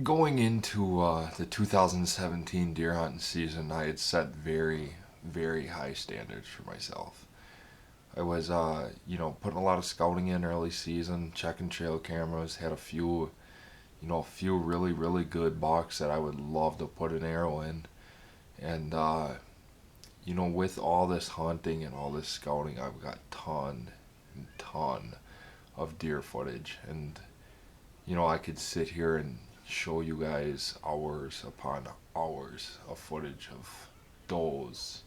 Going into the 2017 deer hunting season, I had set very, very high standards for myself. I was, putting a lot of scouting in early season, checking trail cameras, had a few really, really good bucks that I would love to put an arrow in. And, with all this hunting and all this scouting, I've got ton of deer footage. And, I could sit here and show you guys hours upon hours of footage of does,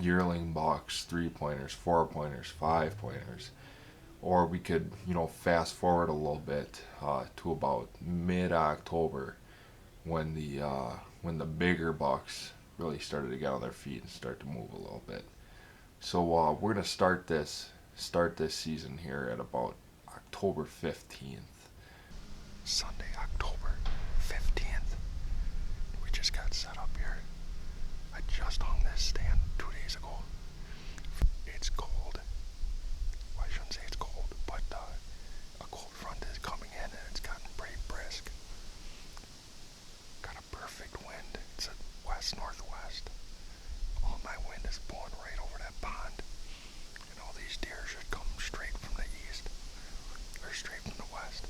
yearling bucks, 3 pointers, 4 pointers, 5 pointers. Or we could, fast forward a little bit to about mid-October when the bigger bucks really started to get on their feet and start to move a little bit. So we're gonna start this season here at about October 15th. Sunday, October 15th. We just got set up here. I just hung this stand 2 days ago. It's cold. Well, I shouldn't say it's cold, but a cold front is coming in and it's gotten pretty brisk. Got a perfect wind. It's a west-northwest. All my wind is blowing right over that pond. And all these deer should come straight from the east. Or straight from the west.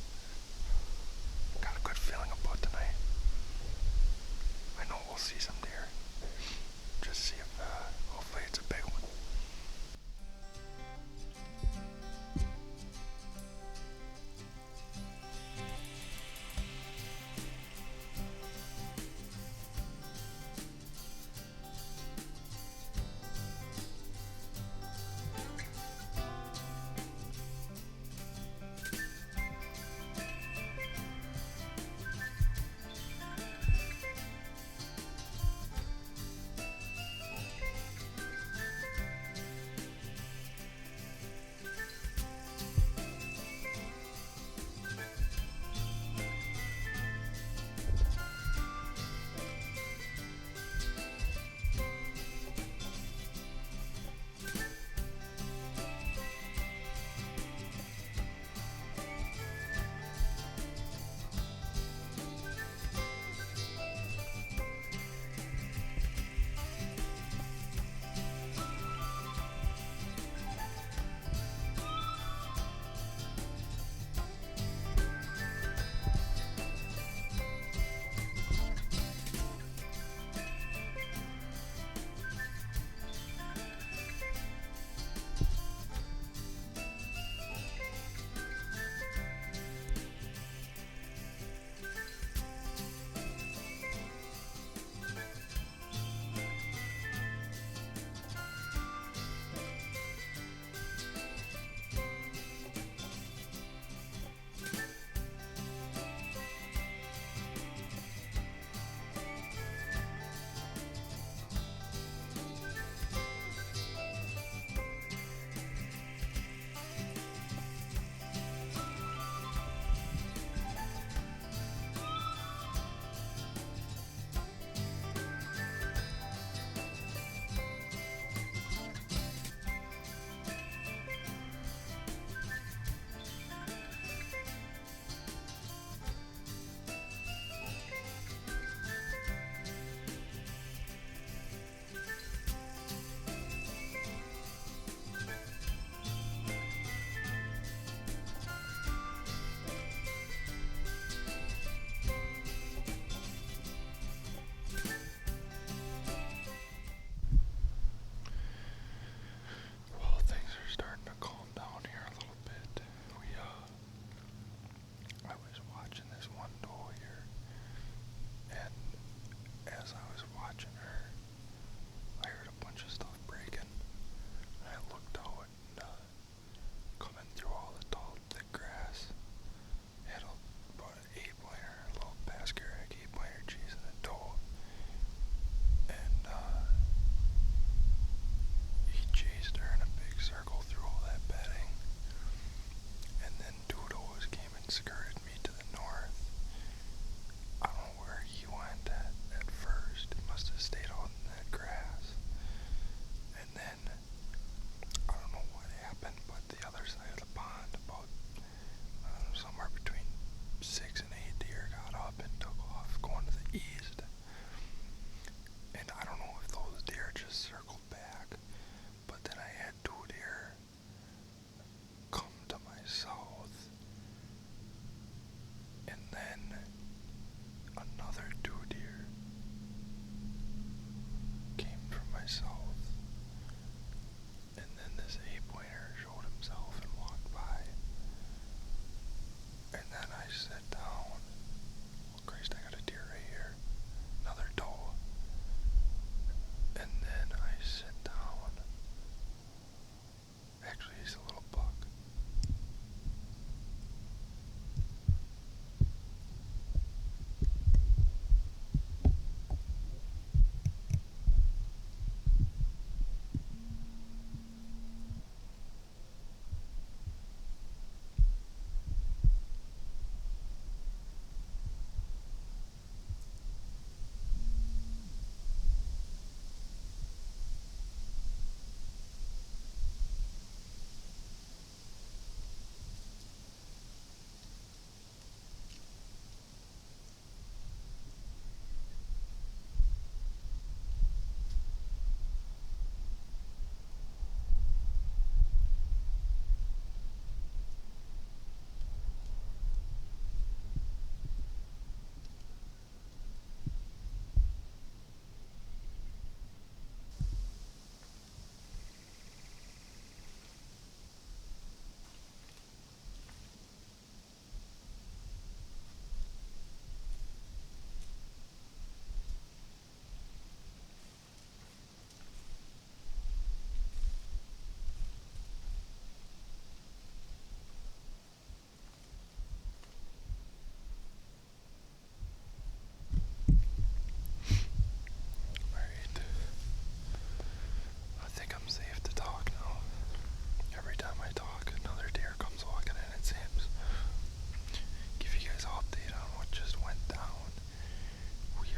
And then another 2 deer came from my south. And then this 8-pointer showed himself and walked by. And then I sat down. Well, Christ, I got a deer right here. Another doe. And then I sit down. Actually, he's a little buck. Alright. I think I'm safe to talk now. Every time I talk, another deer comes walking in, it seems. Give you guys an update on what just went down. We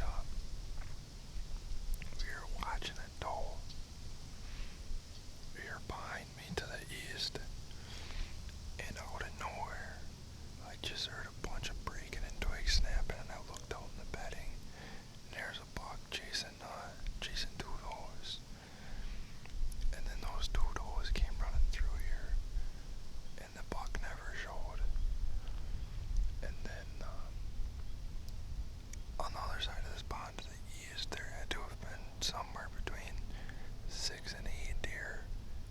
were watching a doe. Here behind me to the east. And out of nowhere, I just heard a bunch of breaking and twig snapping, and I looked out in the bedding, and there's a buck chasing 2 does. And then those 2 does came running through here, and the buck never showed. And then on the other side of this pond to the east, there had to have been somewhere between 6 and 8 deer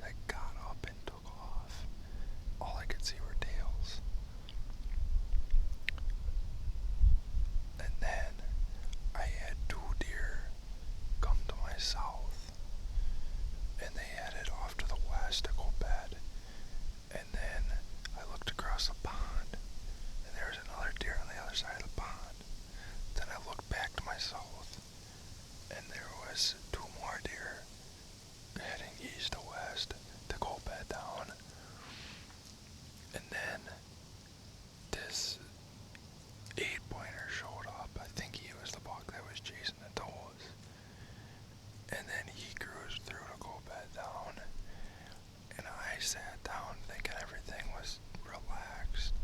that got up and took off. All I could see were tails. And then I had 2 deer come to my south, and they headed off to the west to go bed. And then I looked across the pond, and there was another deer on the other side of the pond. Then I looked back to my south, and there was 2 more deer heading east to west to go bed down. And then this 8-pointer showed up. I think he was the buck that was chasing the does. And then he cruised through to go bed down. And I sat down thinking everything was relaxed.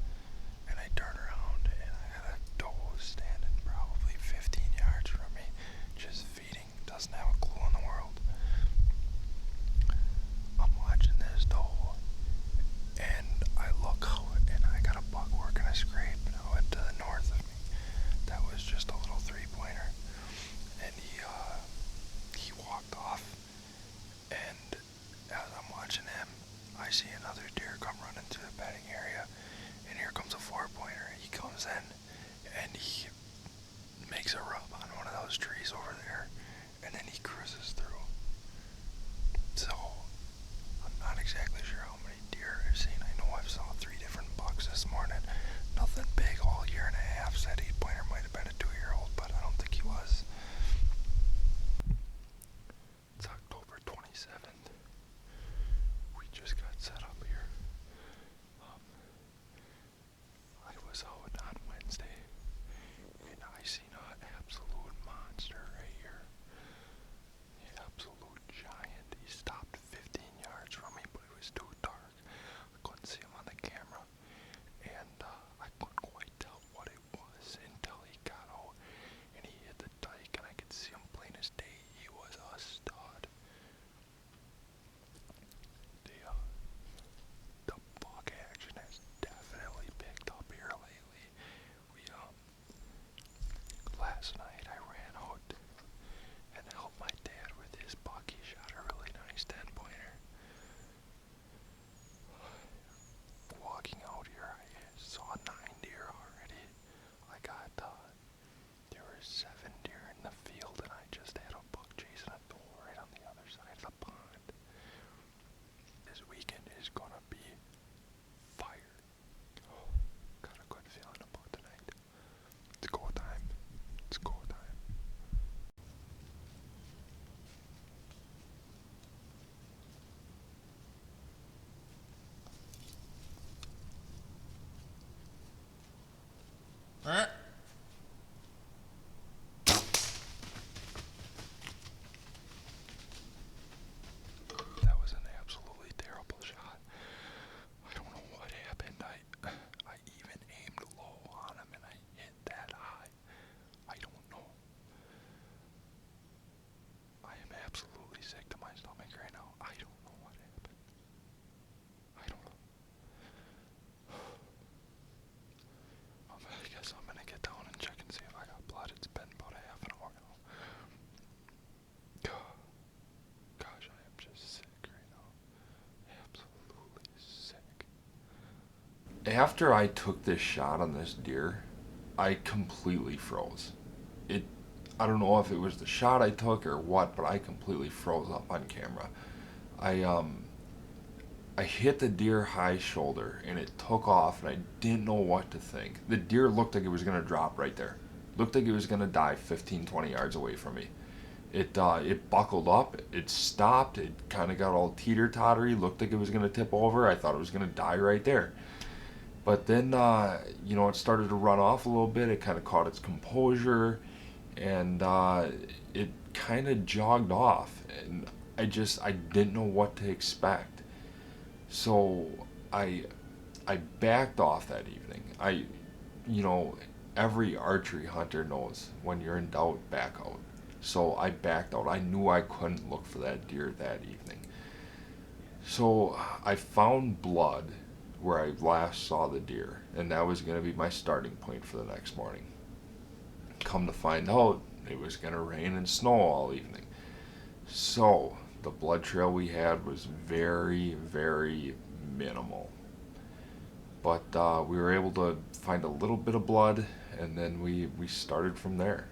And I turned around and I had a doe standing probably 15 yards from me, just feeding, doesn't have a clue in the world. I'm watching this doe, and I look out, and I got a buck working a scrape out to the north of me. That was just a little 3-pointer, and he walked off. And as I'm watching him, I see another deer come running through the bedding area, and here comes a 4-pointer. He comes in, and he makes a rub on one of those trees over there, and then he cruises through. So I'm not exactly sure how many deer I've seen. I know I've saw 3 different bucks this morning. Nothing big all year and a half. Said 8-pointer might have been a 2-year-old, but I don't think he was. It's October 27th. We just got set up here. I was out on Wednesday, and I seen an absolute monster right after I took this shot on this deer, I completely froze. It, I don't know if it was the shot I took or what, but I completely froze up on camera. I I hit the deer high shoulder and it took off and I didn't know what to think. The deer looked like it was going to drop right there. Looked like it was going to die 15, 20 yards away from me. It buckled up, it stopped, it kind of got all teeter-tottery, looked like it was going to tip over. I thought it was going to die right there. But then, it started to run off a little bit. It kind of caught its composure and it kind of jogged off. And I didn't know what to expect. So I I backed off that evening. You know, every archery hunter knows when you're in doubt, back out. So I backed out. I knew I couldn't look for that deer that evening. So I found blood where I last saw the deer, and that was going to be my starting point for the next morning. Come to find out, it was going to rain and snow all evening. So the blood trail we had was very, very minimal. But we were able to find a little bit of blood, and then we started from there.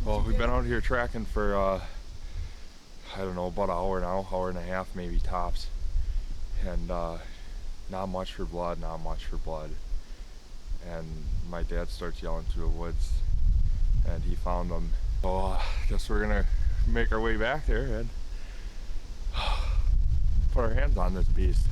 Well, we've been out here tracking for, I don't know, about an hour now, hour and a half maybe tops. And not much for blood, not much for blood. And my dad starts yelling through the woods, and he found them. So I guess we're gonna make our way back there and put our hands on this beast.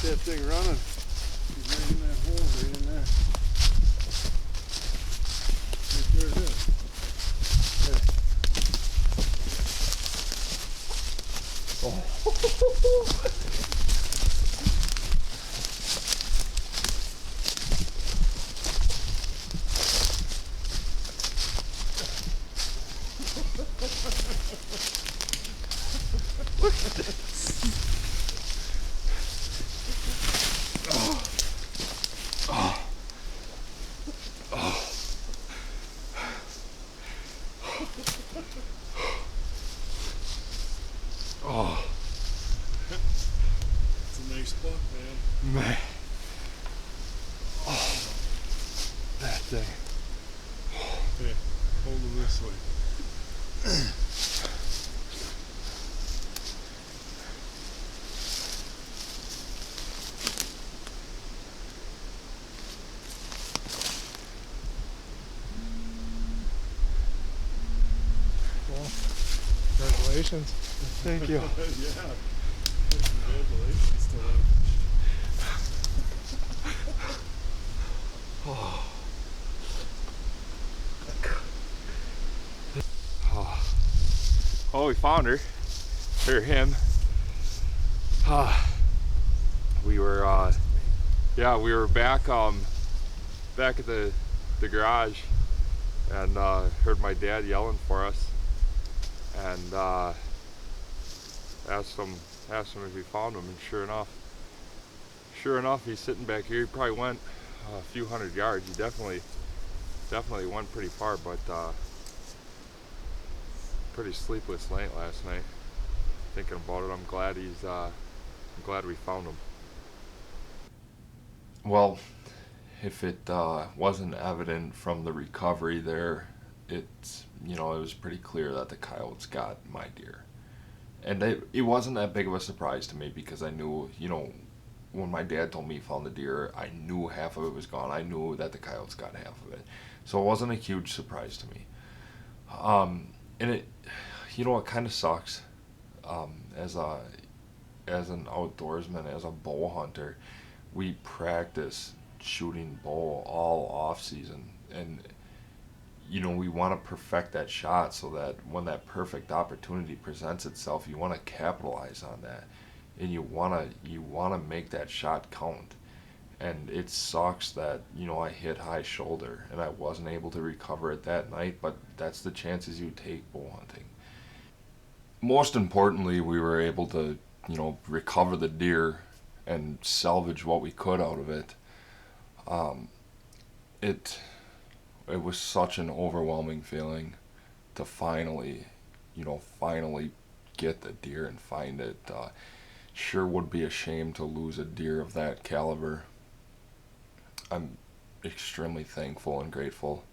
That thing running. He's right in that hole, right in there. Right there it is. There. Look at this. Oh, It's a nice buck, man. man. Oh, that thing. Hey, hold him this way. Well, congratulations. Thank you. Yeah. Congratulations to him. Oh. Oh, we found her. Or him. We were, we were back at the garage, and heard my dad yelling for us, and asked him if he found him, and sure enough, he's sitting back here. He probably went a few hundred yards. He definitely went pretty far, but pretty sleepless night last night. Thinking about it, I'm glad we found him. Well, if it wasn't evident from the recovery there, it's it was pretty clear that the coyotes got my deer, and it wasn't that big of a surprise to me because I knew when my dad told me he found the deer, I knew half of it was gone. I knew that the coyotes got half of it, so it wasn't a huge surprise to me. And it kind of sucks as an outdoorsman, as a bow hunter. We practice shooting bow all off season, and we want to perfect that shot so that when that perfect opportunity presents itself, you want to capitalize on that, and you want to make that shot count. And it sucks that I hit high shoulder and I wasn't able to recover it that night, but that's the chances you take bow hunting. Most importantly, we were able to recover the deer and salvage what we could out of it. Um, it it was such an overwhelming feeling to finally get the deer and find it. Sure would be a shame to lose a deer of that caliber. I'm extremely thankful and grateful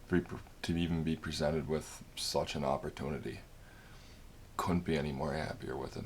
to even be presented with such an opportunity. Couldn't be any more happier with it.